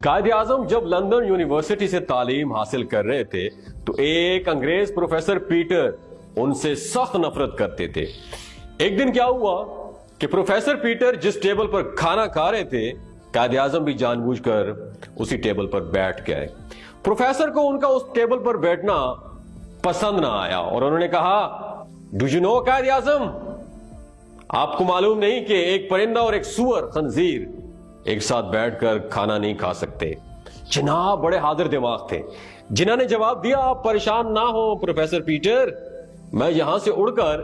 قائد اعظم جب London university سے تعلیم حاصل کر رہے تھے تو ایک انگریز پروفیسر پیٹر ان سے سخت نفرت کرتے تھے۔ ایک دن کیا ہوا کہ پروفیسر پیٹر جس ٹیبل پر کھانا کھا رہے تھے قائد اعظم بھی جان بوجھ کر اسی ٹیبل پر بیٹھ گئے۔ پروفیسر کو ان کا اس ٹیبل پر بیٹھنا پسند نہ آیا اور انہوں نے کہا، do you know Quaid Azam, آپ کو معلوم نہیں کہ ایک پرندہ اور ایک سور خنزیر ایک ساتھ بیٹھ کر کھانا نہیں کھا سکتے؟ جناب بڑے حاضر دماغ تھے۔ جنہوں نے جواب دیا، آپ پریشان نہ ہو پروفیسر پیٹر، میں یہاں سے اڑ کر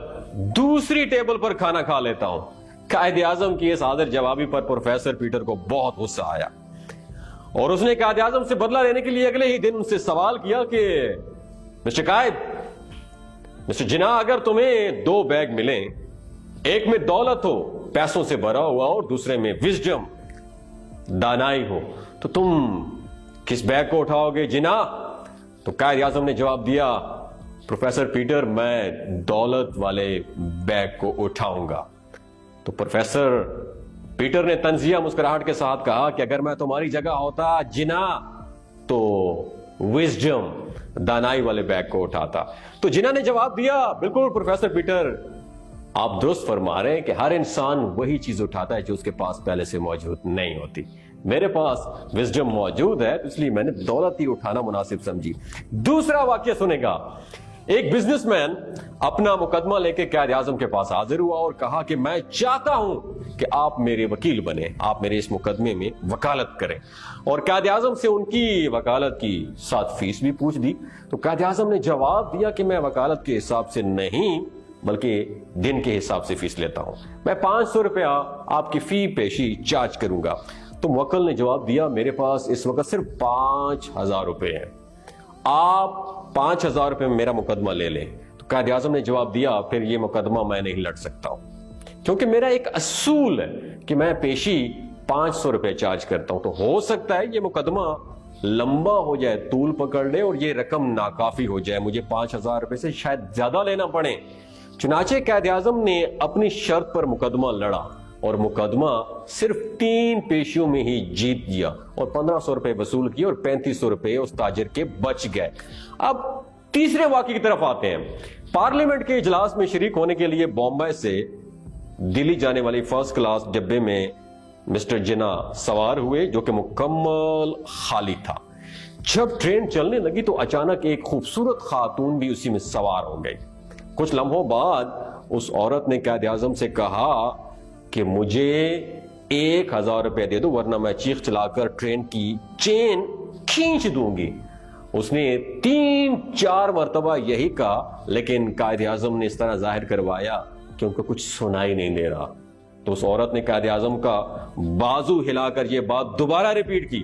دوسری ٹیبل پر کھانا کھا لیتا ہوں۔ قائد اعظم کی اس حاضر جوابی پر پروفیسر پیٹر کو بہت غصہ آیا اور اس نے قائد اعظم سے بدلہ لینے کے لیے اگلے ہی دن ان سے سوال کیا کہ مسٹر قائد، مسٹر جناح، اگر تمہیں دو بیگ ملیں، ایک میں دولت ہو پیسوں سے بھرا ہوا اور دوسرے میں وزڈم دانائی ہو، تو تم کس بیگ کو اٹھاؤ گے جناح؟ تو قائد اعظم نے جواب دیا، پروفیسر پیٹر، میں دولت والے بیگ کو اٹھاؤں گا۔ تو پروفیسر پیٹر نے طنزیہ مسکراہٹ کے ساتھ کہا کہ اگر میں تمہاری جگہ ہوتا جناح تو وزڈم دانائی والے بیگ کو اٹھاتا۔ تو جناح نے جواب دیا، بالکل پروفیسر پیٹر، آپ درست فرما رہے ہیں کہ ہر انسان وہی چیز اٹھاتا ہے جو اس کے پاس پہلے سے موجود نہیں ہوتی۔ میرے پاس وزڈم موجود ہے، اس لیے میں نے دولت ہی اٹھانا مناسب سمجھی۔ دوسرا واقعہ سنے گا، ایک بزنس مین اپنا مقدمہ لے کے قائد اعظم کے پاس حاضر ہوا اور کہا کہ میں چاہتا ہوں کہ آپ میرے وکیل بنیں، آپ میرے اس مقدمے میں وکالت کریں، اور قائد اعظم سے ان کی وکالت کی 7 فیس بھی پوچھ دی۔ تو قائد اعظم نے جواب دیا کہ میں وکالت کے حساب سے نہیں بلکہ دن کے حساب سے فیس لیتا ہوں، میں 500 روپیہ آپ کی فی پیشی چارج کروں گا۔ تو موکل نے جواب دیا، میرے پاس اس وقت صرف 5000 روپے ہیں، آپ 5000 روپے میں میرا مقدمہ لے لیں۔ تو قائد اعظم نے جواب دیا، پھر یہ مقدمہ میں نہیں لڑ سکتا ہوں، کیونکہ میرا ایک اصول ہے کہ میں پیشی 500 روپے چارج کرتا ہوں۔ تو ہو سکتا ہے یہ مقدمہ لمبا ہو جائے، طول پکڑ لے اور یہ رقم ناکافی ہو جائے، مجھے 5000 روپے سے شاید زیادہ لینا پڑے۔ چنانچہ قائد اعظم نے اپنی شرط پر مقدمہ لڑا اور مقدمہ صرف 3 پیشیوں میں ہی جیت گیا اور 1500 روپے وصول کیے اور 3500 روپے اس تاجر کے بچ گئے۔ اب تیسرے واقعے کی طرف آتے ہیں۔ پارلیمنٹ کے اجلاس میں شریک ہونے کے لیے بامبے سے دلی جانے والی فرسٹ کلاس ڈبے میں مسٹر جناح سوار ہوئے جو کہ مکمل خالی تھا۔ جب ٹرین چلنے لگی تو اچانک ایک خوبصورت خاتون بھی اسی میں سوار ہو گئی۔ کچھ لمحوں بعد اس عورت نے قائد اعظم سے کہا کہ مجھے 1000 روپے دے دو ورنہ میں چیخ چلا کر ٹرین کی چین کھینچ دوں گی۔ اس نے 3-4 مرتبہ یہی کہا، لیکن قائد اعظم نے اس طرح ظاہر کروایا کہ ان کو کچھ سنائی نہیں دے رہا۔ تو اس عورت نے قائد اعظم کا بازو ہلا کر یہ بات دوبارہ ریپیٹ کی۔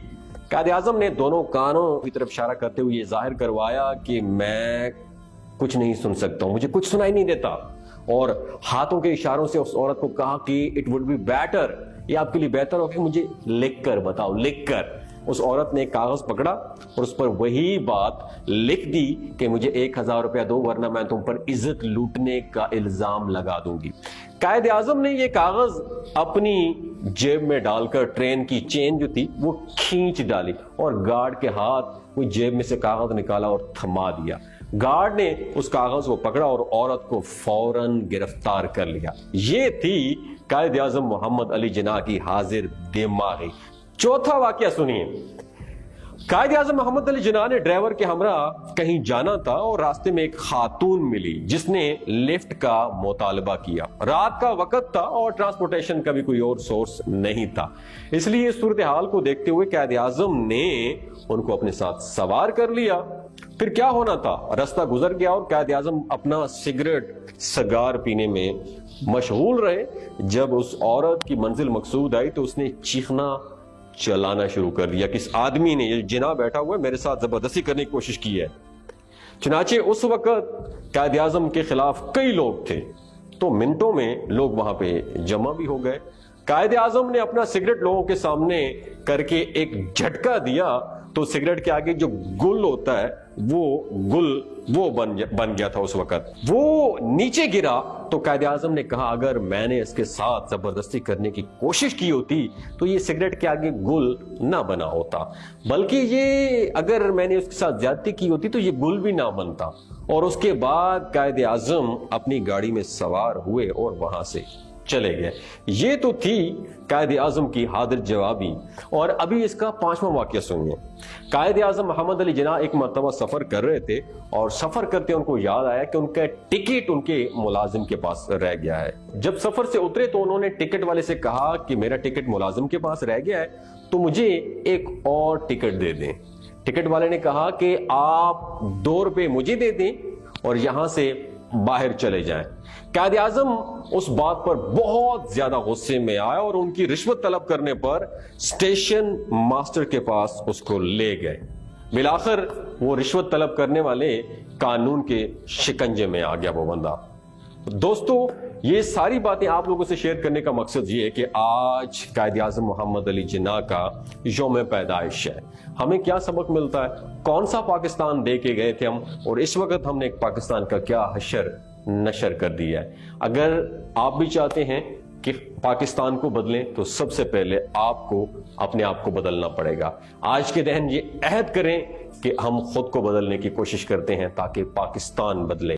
قائد اعظم نے دونوں کانوں کی طرف اشارہ کرتے ہوئے یہ ظاہر کروایا کہ میں کچھ نہیں سن سکتا ہوں، مجھے کچھ سنائی نہیں دیتا، اور ہاتھوں کے اشاروں سے اس عورت کو کہا کہ اٹ وڈ بی بیٹر، یہ آپ کے لیے بہتر ہو کہ مجھے لکھ کر بتاؤ، لکھ کر۔ اس عورت نے کاغذ پکڑا اور اس پر وہی بات لکھ دی کہ مجھے 1000 روپیہ دو ورنہ میں تم پر عزت لوٹنے کا الزام لگا دوں گی۔ قائد اعظم نے یہ کاغذ اپنی جیب میں ڈال کر ٹرین کی چین جو تھی وہ کھینچ ڈالی اور گارڈ کے ہاتھ وہ جیب میں سے کاغذ نکالا اور تھما دیا۔ گارڈ نے اس کاغذ کو پکڑا اور عورت کو فوراً گرفتار کر لیا۔ یہ تھی قائد اعظم محمد علی جناح کی حاضر دماغی۔ چوتھا واقعہ سنیے۔ قائد اعظم محمد علی جناح نے ڈرائیور کے ہمراہ کہیں جانا تھا اور راستے میں ایک خاتون ملی جس نے لفٹ کا مطالبہ کیا۔ رات کا وقت تھا اور ٹرانسپورٹیشن کا بھی کوئی اور سورس نہیں تھا، اس لیے اس صورتحال کو دیکھتے ہوئے قائد اعظم نے ان کو اپنے ساتھ سوار کر لیا۔ پھر کیا ہونا تھا، رستہ گزر گیا اور قائد اعظم اپنا سگریٹ سگار پینے میں مشغول رہے۔ جب اس عورت کی منزل مقصود آئی تو اس نے چیخنا چلانا شروع کر دیا کہ اس آدمی نے، یہ جناح بیٹھا ہوا ہے، میرے ساتھ زبردستی کرنے کی کوشش کی ہے۔ چنانچہ اس وقت قائد اعظم کے خلاف کئی لوگ تھے تو منٹوں میں لوگ وہاں پہ جمع بھی ہو گئے۔ قائد اعظم نے اپنا سگریٹ لوگوں کے سامنے کر کے ایک جھٹکا دیا تو سگریٹ کے آگے جو گل ہوتا ہے وہ بن گیا تھا اس وقت. وہ نیچے گرا تو قائد اعظم نے کہا اگر میں نے اس کے ساتھ زبردستی کرنے کی کوشش کی ہوتی تو یہ سگریٹ کے آگے گل نہ بنا ہوتا، بلکہ یہ اگر میں نے اس کے ساتھ زیادتی کی ہوتی تو یہ گل بھی نہ بنتا. اور اس کے بعد قائد اعظم اپنی گاڑی میں سوار ہوئے اور وہاں سے چلے گئے. یہ تو تھی قائد اعظم کی حاضر جوابی. اور ابھی اس کا 5واں واقعہ سنیے. قائد اعظم محمد علی جناح ایک مرتبہ سفر کر رہے تھے اور سفر کرتے ان کو یاد آیا کہ ان کا ٹکٹ ان کے ملازم کے پاس رہ گیا ہے. جب سفر سے اترے تو انہوں نے ٹکٹ والے سے کہا کہ میرا ٹکٹ ملازم کے پاس رہ گیا ہے تو مجھے ایک اور ٹکٹ دے دیں. ٹکٹ والے نے کہا کہ آپ 2 روپے مجھے دے دیں اور یہاں سے باہر چلے جائیں. قائد اعظم اس بات پر بہت زیادہ غصے میں آیا اور ان کی رشوت طلب کرنے پر اسٹیشن ماسٹر کے پاس اس کو لے گئے. بالآخر وہ رشوت طلب کرنے والے قانون کے شکنجے میں آ گیا وہ بندہ. دوستو یہ ساری باتیں آپ لوگوں سے شیئر کرنے کا مقصد یہ ہے کہ آج قائد اعظم محمد علی جناح کا یوم پیدائش ہے. ہمیں کیا سبق ملتا ہے؟ کون سا پاکستان دے کے گئے تھے ہم، اور اس وقت ہم نے پاکستان کا کیا حشر نشر کر دیا ہے. اگر آپ بھی چاہتے ہیں کہ پاکستان کو بدلیں تو سب سے پہلے آپ کو اپنے آپ کو بدلنا پڑے گا. آج کے دن یہ عہد کریں کہ ہم خود کو بدلنے کی کوشش کرتے ہیں تاکہ پاکستان بدلے.